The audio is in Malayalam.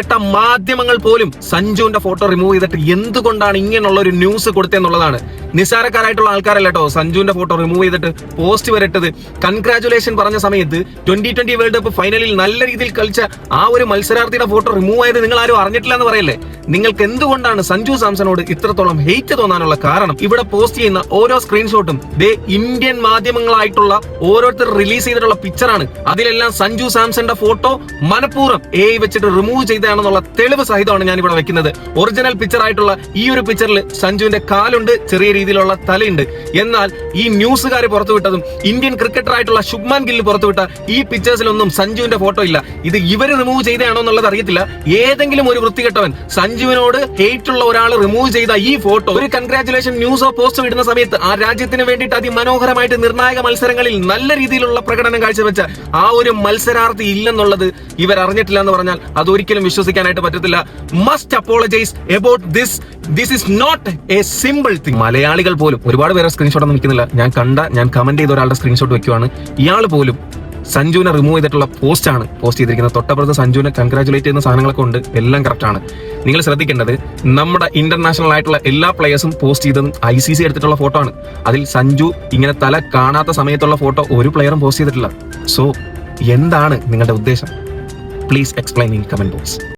കെട്ട മാധ്യമങ്ങൾ പോലും സഞ്ജുവിന്റെ ഫോട്ടോ റിമൂവ് ചെയ്തിട്ട് എന്തുകൊണ്ടാണ് ഇങ്ങനെയുള്ള ഒരു ന്യൂസ് കൊടുത്തെന്നുള്ളതാണ്. നിസ്സാരക്കാരായിട്ടുള്ള ആൾക്കാരല്ല കേട്ടോ സഞ്ജുവിന്റെ ഫോട്ടോ റിമൂവ് ചെയ്തിട്ട് പോസ്റ്റ് വരട്ടത്. കൺഗ്രാറ്റുലേഷൻ പറഞ്ഞ സമയത്ത് 2020 വേൾഡ് കപ്പ് ഫൈനലിൽ നല്ല രീതിയിൽ കളിച്ച ആ ഒരു മത്സരാർത്ഥിയുടെ ഫോട്ടോ റിമൂവ് ആയത് നിങ്ങൾ ആരും അറിഞ്ഞിട്ടില്ല എന്ന് പറയല്ലേ? നിങ്ങൾക്ക് എന്തുകൊണ്ടാണ് സഞ്ജു സാംസണോട് ഇത്രത്തോളം ഹെയ്റ്റ് തോന്നാനുള്ള കാരണം? ഇവിടെ പോസ്റ്റ് ചെയ്യുന്ന ഓരോ സ്ക്രീൻഷോട്ടും ഇന്ത്യൻ മാധ്യമങ്ങളായിട്ടുള്ള ഓരോരുത്തർ റിലീസ് ചെയ്തിട്ടുള്ള പിക്ചറാണ്. അതിലെല്ലാം സഞ്ജു സാംസന്റെ ഫോട്ടോ മനഃപൂർവ്വം AI വെച്ചിട്ട് റിമൂവ് ചെയ്തതാണെന്നുള്ള തെളിവ് സഹിതമാണ് ഞാൻ ഇവിടെ വെക്കുന്നത്. ഒറിജിനൽ പിക്ചർ ആയിട്ടുള്ള ഈ ഒരു പിക്ചറിൽ സഞ്ജുവിന്റെ കാലുണ്ട്, ചെറിയ രീതിയിലുള്ള തലയുണ്ട്. എന്നാൽ ഈ ന്യൂസുകാർ പുറത്തുവിട്ടതും ഇന്ത്യൻ ക്രിക്കറ്റർ ആയിട്ടുള്ള ശുഭ്മാൻ ഗിൽ പുറത്തുവിട്ട ഈ പിക്ചേഴ്സിലൊന്നും സഞ്ജുവിന്റെ ഫോട്ടോ ഇല്ല. ഇത് ഇവര് റിമൂവ് ചെയ്തതാണോ എന്നുള്ളത് അറിയത്തില്ല. ഏതെങ്കിലും ഒരു വൃത്തികെട്ടവൻ സഞ്ജുവിനോട് ഹെയ്റ്റ് ഉള്ള ഒരാൾ റിമൂവ് ചെയ്ത ഈ ഫോട്ടോ ഒരു കൺഗ്രാറ്റുലേഷൻ ന്യൂസോ പോസ്റ്റോ ഇടുന്ന സമയത്ത് ആ രാജ്യത്തിന് വേണ്ടിയിട്ട് അതിമനോഹരമായിട്ട് നിർണായക മത്സരങ്ങളിൽ നല്ല രീതിയിലുള്ള പ്രകടനം കാഴ്ചവെച്ച ആ ഒരു മത്സരാർത്ഥി ഇല്ലെന്നുള്ളത് ഇവർ അറിഞ്ഞിട്ടില്ല എന്ന് പറഞ്ഞാൽ അതൊരിക്കലും വിശ്വസിക്കാനായിട്ട് പറ്റത്തില്ല. Must apologise about this. This is not a simple thing. മലയാളികൾ പോലും ഒരുപാട് പേരെ സ്ക്രീൻഷോട്ട് ഒന്നും നിൽക്കുന്നില്ല. ഞാൻ കമന്റ് ചെയ്ത ഒരാളുടെ സ്ക്രീൻഷോട്ട് വെക്കുവാണ്. ഇയാൾ പോലും സഞ്ജുവിനെ റിമൂവ് ചെയ്തിട്ടുള്ള പോസ്റ്റാണ് പോസ്റ്റ് ചെയ്തിരിക്കുന്നത്. തൊട്ടപ്പുറത്ത് സഞ്ജുവിനെ കൺഗ്രാറ്റുലേറ്റ് ചെയ്യുന്ന സാധനങ്ങളൊക്കെ ഉണ്ട്. എല്ലാം കറക്റ്റ് ആണ്. നിങ്ങൾ ശ്രദ്ധിക്കേണ്ടത് നമ്മുടെ ഇന്റർനാഷണൽ ആയിട്ടുള്ള എല്ലാ പ്ലേയേഴ്സും പോസ്റ്റ് ചെയ്തതും ICC എടുത്തിട്ടുള്ള ഫോട്ടോ ആണ്. അതിൽ സഞ്ജു ഇങ്ങനെ തല കാണാത്ത സമയത്തുള്ള ഫോട്ടോ ഒരു പ്ലെയറും പോസ്റ്റ് ചെയ്തിട്ടില്ല. സോ എന്താണ് നിങ്ങളുടെ ഉദ്ദേശം? Please explain in comment box.